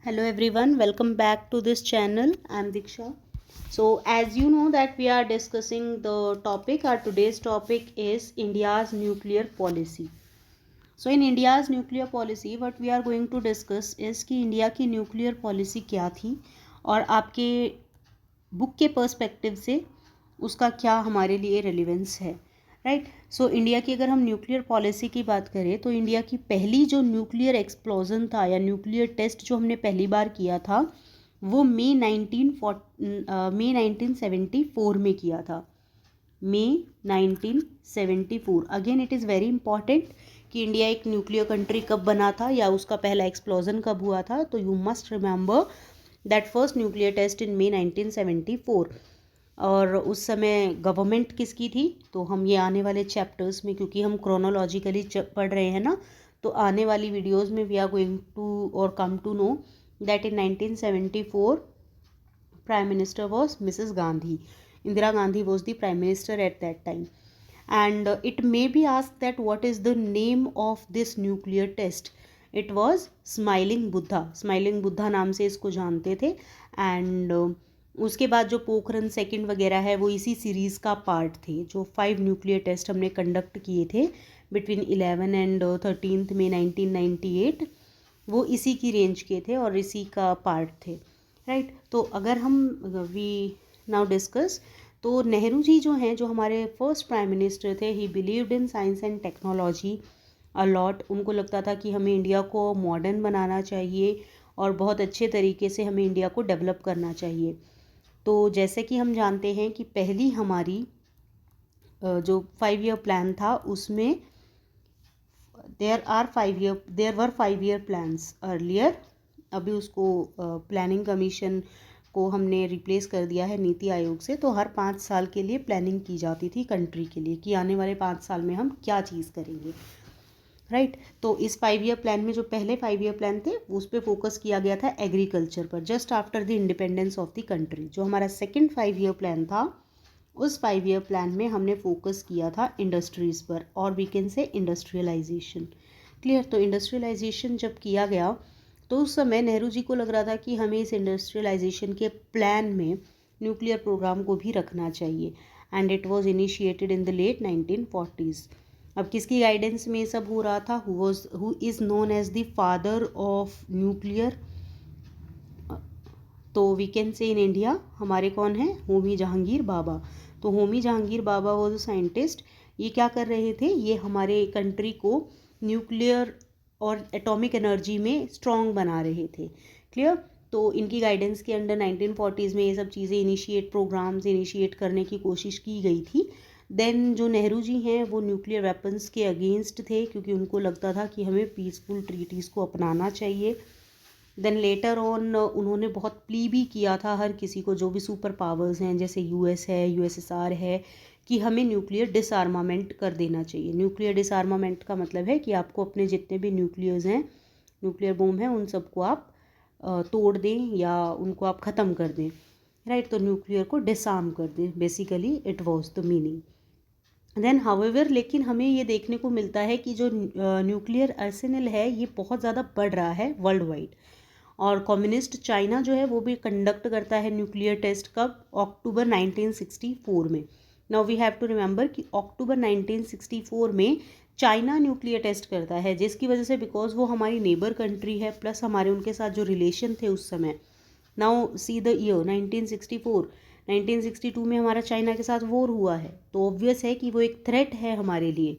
Hello everyone, welcome back to this channel. I am Diksha. So as you know that we are discussing the topic, our today's topic is India's nuclear policy. So in India's nuclear policy, what we are going to discuss is कि India की nuclear policy क्या थी और आपके book के perspective से उसका क्या हमारे लिए रेलिवेंस है, राइट। सो इंडिया की अगर हम न्यूक्लियर पॉलिसी की बात करें तो इंडिया की पहली जो न्यूक्लियर एक्सप्लोजन था या न्यूक्लियर टेस्ट जो हमने पहली बार किया था वो मई 1974 में किया था। मई 1974। Again it is very important कि इंडिया एक न्यूक्लियर कंट्री कब बना था या उसका पहला एक्सप्लोजन कब हुआ था। तो you must remember that first nuclear test in May 1974। और उस समय गवर्नमेंट किसकी थी, तो हम ये आने वाले चैप्टर्स में, क्योंकि हम क्रोनोलॉजिकली पढ़ रहे हैं ना, तो आने वाली वीडियोस में वी आर गोइंग टू और come to know that in 1974 prime minister was Mrs Gandhi. Indira Gandhi was the prime minister at that time. And it may be asked that what is the name of this nuclear test. It was smiling Buddha. Smiling Buddha नाम से इसको जानते थे। And उसके बाद जो Pokhran second वगैरह है वो इसी सीरीज़ का पार्ट थे। जो 5 न्यूक्लियर टेस्ट हमने कंडक्ट किए थे बिटवीन 11 एंड 13 मई 1998, वो इसी की रेंज के थे और इसी का पार्ट थे, राइट। तो अगर हम वी नाउ डिस्कस, तो नेहरू जी जो हैं, जो हमारे फर्स्ट प्राइम मिनिस्टर थे, he believed in science and technology a lot. उनको लगता था कि हमें इंडिया को मॉडर्न बनाना चाहिए और बहुत अच्छे तरीके से हमें इंडिया को डेवलप करना चाहिए। तो जैसे कि हम जानते हैं कि पहली हमारी जो 5 ईयर प्लान था उसमें there were 5 year plans earlier. अभी उसको प्लानिंग कमीशन को हमने रिप्लेस कर दिया है नीति आयोग से। तो हर 5 साल के लिए प्लानिंग की जाती थी कंट्री के लिए कि आने वाले 5 साल में हम क्या चीज़ करेंगे, राइट। तो इस 5 ईयर प्लान में जो पहले 5 ईयर प्लान थे उस पर फोकस किया गया था एग्रीकल्चर पर, just after the independence of the country. जो हमारा सेकंड 5 ईयर प्लान था, उस 5 ईयर प्लान में हमने फोकस किया था इंडस्ट्रीज़ पर, और we can say industrialisation. Clear. तो इंडस्ट्रियलाइजेशन जब किया गया तो उस समय नेहरू जी को लग रहा था कि हमें इस इंडस्ट्रियलाइजेशन के प्लान में न्यूक्लियर प्रोग्राम को भी रखना चाहिए। And it was initiated in the late 1940s। अब किसकी गाइडेंस में ये सब हो रहा था? Who is known as the father of nuclear. तो we can say in India हमारे कौन है? होमी जहांगीर बाबा। तो होमी जहांगीर बाबा वो जो साइंटिस्ट, ये क्या कर रहे थे? ये हमारे कंट्री को न्यूक्लियर और एटॉमिक एनर्जी में स्ट्रॉन्ग बना रहे थे। क्लियर। तो इनकी गाइडेंस के अंडर 1940s में ये सब चीज़ें प्रोग्राम्स इनिशिएट करने की कोशिश की गई थी। देन जो नेहरू जी हैं वो न्यूक्लियर वेपन्स के अगेंस्ट थे, क्योंकि उनको लगता था कि हमें पीसफुल ट्रीटीज़ को अपनाना चाहिए। देन लेटर ऑन उन्होंने बहुत प्ली भी किया था हर किसी को, जो भी सुपर पावर्स हैं जैसे यूएस है, यूएसएसआर है, कि हमें न्यूक्लियर डिसआर्मामेंट कर देना चाहिए। न्यूक्लियर डिसआर्मामेंट का मतलब है कि आपको अपने जितने भी न्यूक्लियर्स हैं, न्यूक्लियर बम हैं, उन सबको आप तोड़ दें या उनको आप ख़त्म कर दें, राइट। तो न्यूक्लियर को डिसआर्म कर दें, basically it was the meaning. Then however, लेकिन हमें ये देखने को मिलता है कि जो न्यूक्लियर आर्सेनल है ये बहुत ज़्यादा बढ़ रहा है वर्ल्ड वाइड। और कम्युनिस्ट चाइना जो है वो भी कंडक्ट करता है न्यूक्लियर टेस्ट। कब? अक्टूबर 1964 में। Now we have to remember कि अक्टूबर 1964 में चाइना न्यूक्लियर टेस्ट करता है, जिसकी वजह से, बिकॉज वो हमारी नेबर कंट्री है, प्लस हमारे उनके साथ जो रिलेशन थे उस समय। Now see the year 1964। 1962 में हमारा चाइना के साथ वॉर हुआ है, तो ऑब्वियस है कि वो एक थ्रेट है हमारे लिए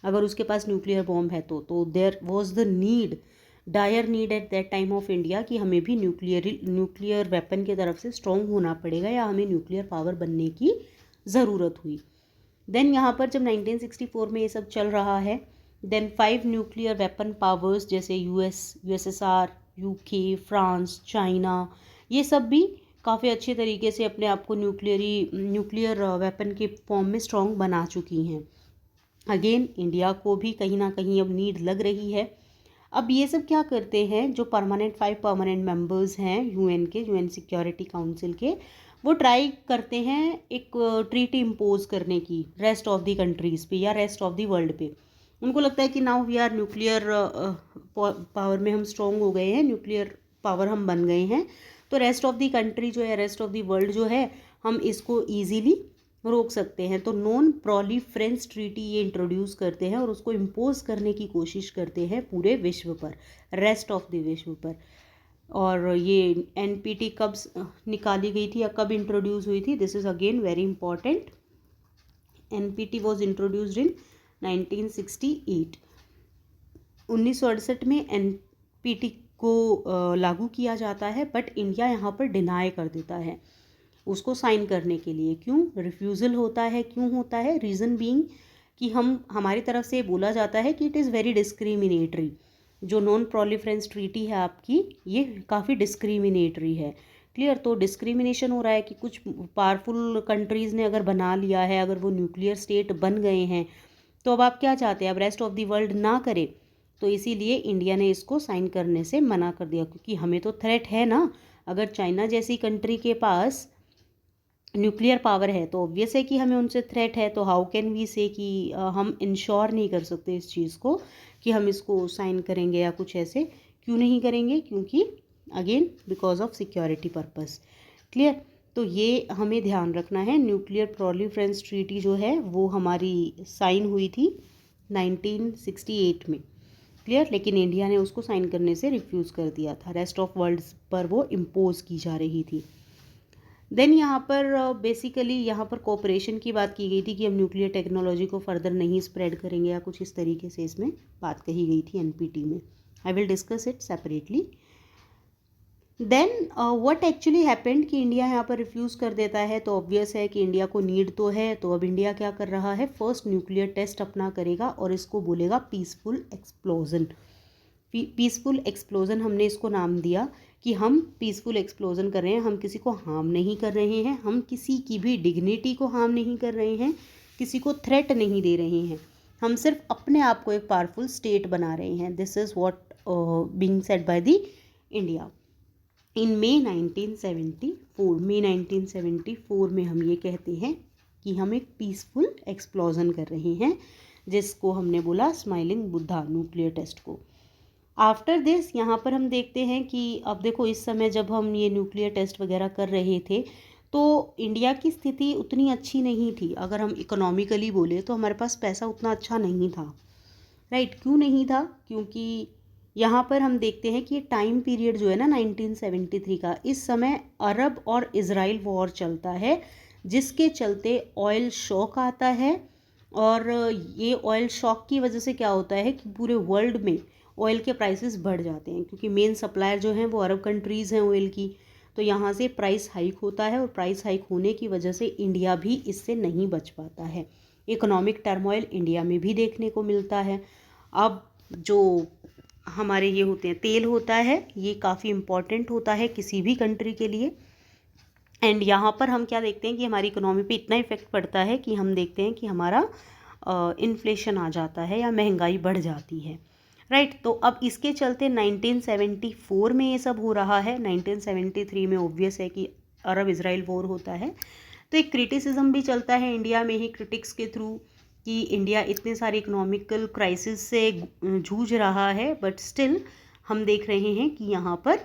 अगर उसके पास न्यूक्लियर बॉम्ब है। तो there was the need, dire need at that time of India कि हमें भी न्यूक्लियर वेपन की तरफ से स्ट्रॉन्ग होना पड़ेगा या हमें न्यूक्लियर पावर बनने की ज़रूरत हुई। देन यहाँ पर जब 1964 में ये सब चल रहा है, देन 5 न्यूक्लियर वेपन पावर्स जैसे यूएसएसआर, यूके, फ्रांस, चाइना, ये सब भी काफ़ी अच्छे तरीके से अपने आप को न्यूक्लियर वेपन के फॉर्म में स्ट्रॉन्ग बना चुकी हैं। अगेन इंडिया को भी कहीं ना कहीं अब नीड लग रही है। अब ये सब क्या करते हैं, जो 5 परमानेंट मेंबर्स हैं यूएन सिक्योरिटी काउंसिल के, वो ट्राई करते हैं एक ट्रीटी इम्पोज करने की रेस्ट ऑफ द कंट्रीज़ पे या रेस्ट ऑफ द वर्ल्ड पे। उनको लगता है कि now we are nuclear power में हम स्ट्रॉन्ग हो गए हैं, न्यूक्लियर पावर हम बन गए हैं, तो रेस्ट ऑफ द कंट्री जो है, रेस्ट ऑफ द वर्ल्ड जो है, हम इसको ईजीली रोक सकते हैं। तो नॉन प्रोलिफरेंस ट्रीटी ये इंट्रोड्यूस करते हैं और उसको इम्पोज करने की कोशिश करते हैं पूरे विश्व पर, रेस्ट ऑफ द विश्व पर। और ये एनपीटी कब निकाली गई थी या कब इंट्रोड्यूस हुई थी? This is again very important. NPT was introduced in 1968। 1968 में एनपीटी को लागू किया जाता है, बट इंडिया यहाँ पर डिनाई कर देता है उसको साइन करने के लिए। क्यों रिफ्यूज़ल होता है? क्यों होता है? रीज़न बीइंग कि हमारी तरफ से बोला जाता है कि इट इज़ वेरी डिस्क्रिमिनेटरी। जो नॉन प्रोलिफरेंस ट्रीटी है आपकी, ये काफ़ी डिस्क्रिमिनेटरी है। क्लियर? तो डिस्क्रिमिनेशन हो रहा है कि कुछ पावरफुल कंट्रीज़ ने अगर बना लिया है, अगर वो न्यूक्लियर स्टेट बन गए हैं, तो अब आप क्या चाहते हैं? अब रेस्ट ऑफ द वर्ल्ड ना करे। तो इसीलिए इंडिया ने इसको साइन करने से मना कर दिया, क्योंकि हमें तो थ्रेट है ना। अगर चाइना जैसी कंट्री के पास न्यूक्लियर पावर है तो ऑब्वियस है कि हमें उनसे थ्रेट है। तो हाउ कैन वी से कि हम इंश्योर नहीं कर सकते इस चीज़ को कि हम इसको साइन करेंगे या कुछ ऐसे। क्यों नहीं करेंगे? क्योंकि again because of security purpose. Clear? तो ये हमें ध्यान रखना है। न्यूक्लियर प्रोलिफरेंस ट्रीटी जो है वो हमारी साइन हुई थी 1968 में। क्लियर? लेकिन इंडिया ने उसको साइन करने से रिफ्यूज़ कर दिया था। रेस्ट ऑफ वर्ल्ड पर वो इम्पोज की जा रही थी। देन यहाँ पर बेसिकली यहाँ पर कोऑपरेशन की बात की गई थी कि हम न्यूक्लियर टेक्नोलॉजी को फर्दर नहीं स्प्रेड करेंगे या कुछ इस तरीके से इसमें बात कही गई थी एनपीटी में। I will discuss it separately. Then what actually happened कि इंडिया यहाँ पर रिफ्यूज़ कर देता है। तो ऑब्वियस है कि इंडिया को नीड तो है, तो अब इंडिया क्या कर रहा है? फर्स्ट न्यूक्लियर टेस्ट अपना करेगा और इसको बोलेगा पीसफुल एक्सप्लोजन। पीसफुल एक्सप्लोजन हमने इसको नाम दिया कि हम पीसफुल एक्सप्लोजन कर रहे हैं, हम किसी को हार्म नहीं कर रहे हैं, हम किसी की भी डिग्निटी को हार्म नहीं कर रहे हैं, किसी को थ्रेट नहीं दे रहे हैं, हम सिर्फ अपने आप को एक पावरफुल स्टेट बना रहे हैं। This is what being said by the India in May 1974 में हम ये कहते हैं कि हम एक पीसफुल एक्सप्लोजन कर रहे हैं, जिसको हमने बोला स्माइलिंग बुद्धा न्यूक्लियर टेस्ट को। आफ्टर दिस यहाँ पर हम देखते हैं कि अब देखो, इस समय जब हम ये न्यूक्लियर टेस्ट वगैरह कर रहे थे तो इंडिया की स्थिति उतनी अच्छी नहीं थी। अगर हम इकोनॉमिकली बोले तो हमारे पास पैसा उतना अच्छा नहीं था। राइट? क्यों नहीं था? क्योंकि यहाँ पर हम देखते हैं कि ये टाइम पीरियड जो है ना 1973 का, इस समय अरब और इज़राइल वॉर चलता है, जिसके चलते ऑयल शॉक आता है। और ये ऑयल शॉक की वजह से क्या होता है कि पूरे वर्ल्ड में ऑयल के प्राइसेस बढ़ जाते हैं, क्योंकि मेन सप्लायर जो हैं वो अरब कंट्रीज़ हैं ऑयल की। तो यहाँ से प्राइस हाइक होता है और प्राइस हाइक होने की वजह से इंडिया भी इससे नहीं बच पाता है। इकोनॉमिक टर्मोइल इंडिया में भी देखने को मिलता है। अब जो हमारे ये होते हैं तेल होता है, ये काफ़ी इम्पॉर्टेंट होता है किसी भी कंट्री के लिए। एंड यहाँ पर हम क्या देखते हैं कि हमारी इकोनॉमी पे इतना इफेक्ट पड़ता है कि हम देखते हैं कि हमारा इन्फ्लेशन आ जाता है या महंगाई बढ़ जाती है। राइट? तो अब इसके चलते 1974 में ये सब हो रहा है। 1973 में ऑब्वियस है कि अरब इज़राइल वॉर होता है। तो एक क्रिटिसिज्म भी चलता है इंडिया में ही क्रिटिक्स के थ्रू कि इंडिया इतने सारे इकोनॉमिकल क्राइसिस से जूझ रहा है, बट स्टिल हम देख रहे हैं कि यहाँ पर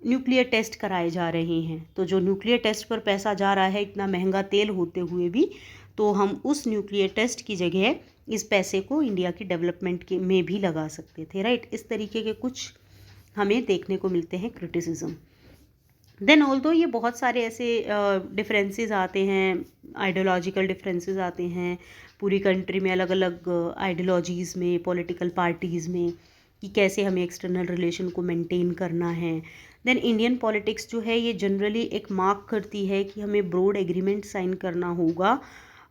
न्यूक्लियर टेस्ट कराए जा रहे हैं। तो जो न्यूक्लियर टेस्ट पर पैसा जा रहा है, इतना महंगा तेल होते हुए भी, तो हम उस न्यूक्लियर टेस्ट की जगह इस पैसे को इंडिया की डेवलपमेंट के में भी लगा सकते थे। राइट? इस तरीके के कुछ हमें देखने को मिलते हैं क्रिटिसिज्म। देन ऑल्दो ये बहुत सारे ऐसे डिफरेंसेस आते हैं, आइडियोलॉजिकल डिफरेंसेस आते हैं पूरी कंट्री में, अलग अलग आइडियोलॉजीज़ में, पॉलिटिकल पार्टीज़ में, कि कैसे हमें एक्सटर्नल रिलेशन को मेंटेन करना है। देन इंडियन पॉलिटिक्स जो है ये जनरली एक मार्क करती है कि हमें ब्रॉड एग्रीमेंट साइन करना होगा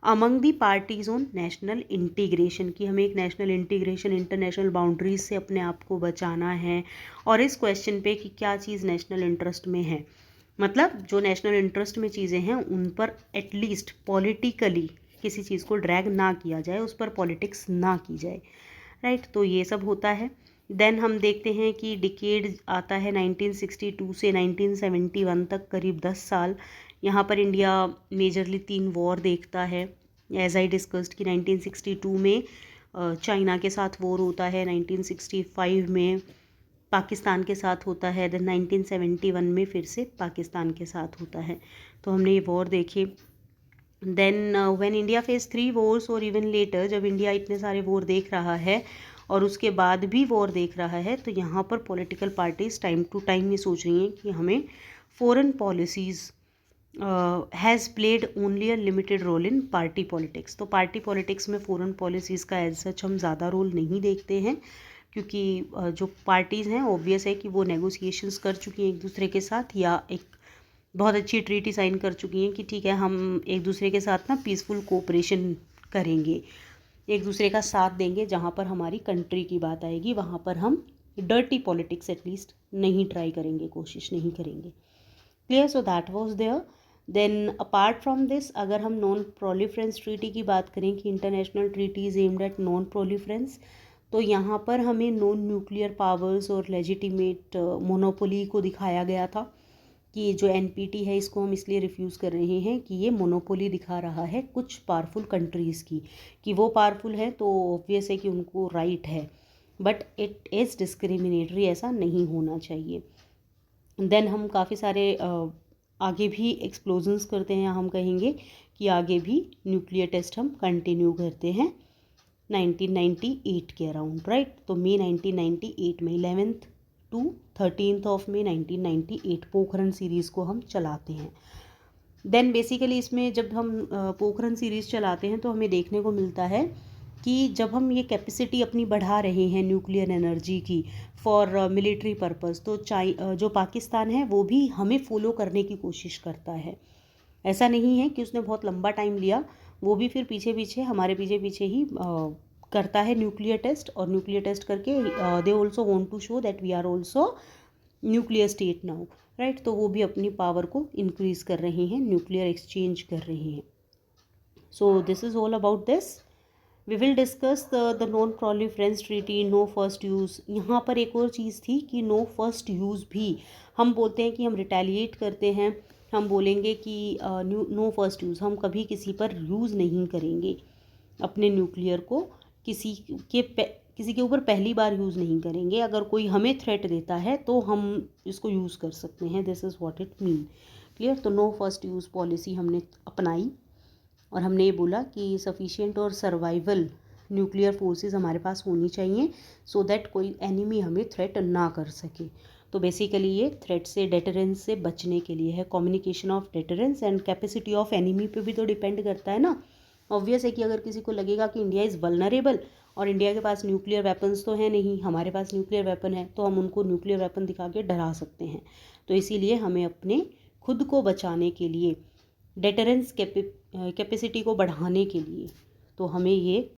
among the parties on national integration, कि हमें एक नेशनल इंटीग्रेशन, इंटरनेशनल बाउंड्रीज से अपने आप को बचाना है। और इस क्वेश्चन पे कि क्या चीज़ नेशनल इंटरेस्ट में है, मतलब जो नेशनल इंटरेस्ट में चीज़ें हैं उन पर एटलीस्ट पॉलिटिकली किसी चीज़ को ड्रैग ना किया जाए, उस पर पॉलिटिक्स ना की जाए। राइट? तो ये सब होता है। देन हम देखते हैं कि डिकेड आता है 1962 से 1971 तक, करीब 10 साल। यहाँ पर इंडिया मेजरली 3 वॉर देखता है। एज आई डिस्कस्ड कि 1962 में चाइना के साथ वॉर होता है, 1965 में पाकिस्तान के साथ होता है, देन 1971 में फिर से पाकिस्तान के साथ होता है। तो हमने ये वॉर देखे। Then when India face 3 wars और इवन लेटर, जब इंडिया इतने सारे वॉर देख रहा है और उसके बाद भी वॉर देख रहा है, तो यहाँ पर political parties time to time ये सोच रही हैं कि हमें foreign policies has played only a limited role in party politics. तो पार्टी पॉलिटिक्स में फॉरेन पॉलिसीज़ का एज सच हम ज़्यादा रोल नहीं देखते हैं, क्योंकि जो पार्टीज़ हैं ऑब्वियस है कि वो नेगोशिएशंस कर चुकी हैं एक दूसरे के साथ, या एक बहुत अच्छी ट्रीटी साइन कर चुकी हैं कि ठीक है हम एक दूसरे के साथ ना पीसफुल कोऑपरेशन करेंगे, एक दूसरे का साथ देंगे। जहाँ पर हमारी कंट्री की बात आएगी वहाँ पर हम डर्टी पॉलिटिक्स एटलीस्ट नहीं ट्राई करेंगे, कोशिश नहीं करेंगे। Clear? So that was there. Then apart from this, अगर हम नॉन प्रोलिफरेंस ट्रीटी की बात करें कि international treaties aimed at non proliferation, तो यहाँ पर हमें नॉन न्यूक्लियर पावर्स और लेजिटिमेट मोनोपोली को दिखाया गया था कि जो NPT है इसको हम इसलिए रिफ्यूज़ कर रहे हैं कि ये मोनोपोली दिखा रहा है कुछ पावरफुल कंट्रीज़ की, कि वो पावरफुल है तो ऑब्वियस है कि उनको राइट है, बट इट इज़ डिस्क्रिमिनेटरी, ऐसा नहीं होना चाहिए। देन हम काफ़ी सारे आगे भी एक्सप्लोजन्स करते हैं, हम कहेंगे कि आगे भी न्यूक्लियर टेस्ट हम कंटिन्यू करते हैं 1998 के अराउंड, राइट? तो मई 1998 में 11th to 13th of May 1998 Pokhran series को हम चलाते हैं। देन बेसिकली इसमें जब हम पोखरन सीरीज़ चलाते हैं तो हमें देखने को मिलता है कि जब हम ये कैपेसिटी अपनी बढ़ा रहे हैं न्यूक्लियर एनर्जी की फॉर मिलिट्री पर्पस, तो जो पाकिस्तान है वो भी हमें फॉलो करने की कोशिश करता है। ऐसा नहीं है कि उसने बहुत लंबा टाइम लिया, वो भी फिर पीछे पीछे हमारे पीछे पीछे ही करता है न्यूक्लियर टेस्ट, और न्यूक्लियर टेस्ट करके they also want to show that we are also nuclear state now, right? तो वो भी अपनी पावर को इंक्रीज़ कर रहे हैं, न्यूक्लियर एक्सचेंज कर रहे हैं। So this is all about this. We will discuss the non proliferation treaty, no first use. यहाँ पर एक और चीज़ थी कि नो फर्स्ट यूज़ भी हम बोलते हैं कि हम रिटेलिएट करते हैं, हम बोलेंगे कि नो फर्स्ट यूज़, हम कभी किसी पर यूज़ नहीं करेंगे अपने न्यूक्लियर को, किसी के ऊपर पहली बार यूज़ नहीं करेंगे। अगर कोई हमें थ्रेट देता है तो हम इसको यूज़ कर सकते हैं, this is what it mean. Clear? तो नो फर्स्ट यूज़ पॉलिसी हमने अपनाई, और हमने ये बोला कि सफिशिएंट और सर्वाइवल न्यूक्लियर फोर्सेस हमारे पास होनी चाहिए सो दैट कोई एनिमी हमें थ्रेट ना कर सके। तो बेसिकली ये थ्रेट से, डेटरेंस से बचने के लिए है, communication of deterrence and capacity of enemy पे भी तो डिपेंड करता है ना। ऑब्वियस है कि अगर किसी को लगेगा कि इंडिया इज़ वल्नरेबल और इंडिया के पास न्यूक्लियर वेपन्स तो है नहीं, हमारे पास न्यूक्लियर वेपन है, तो हम उनको न्यूक्लियर वेपन दिखा के डरा सकते हैं। तो इसीलिए हमें अपने खुद को बचाने के लिए, डेटरेंस कैपेसिटी को बढ़ाने के लिए, तो हमें ये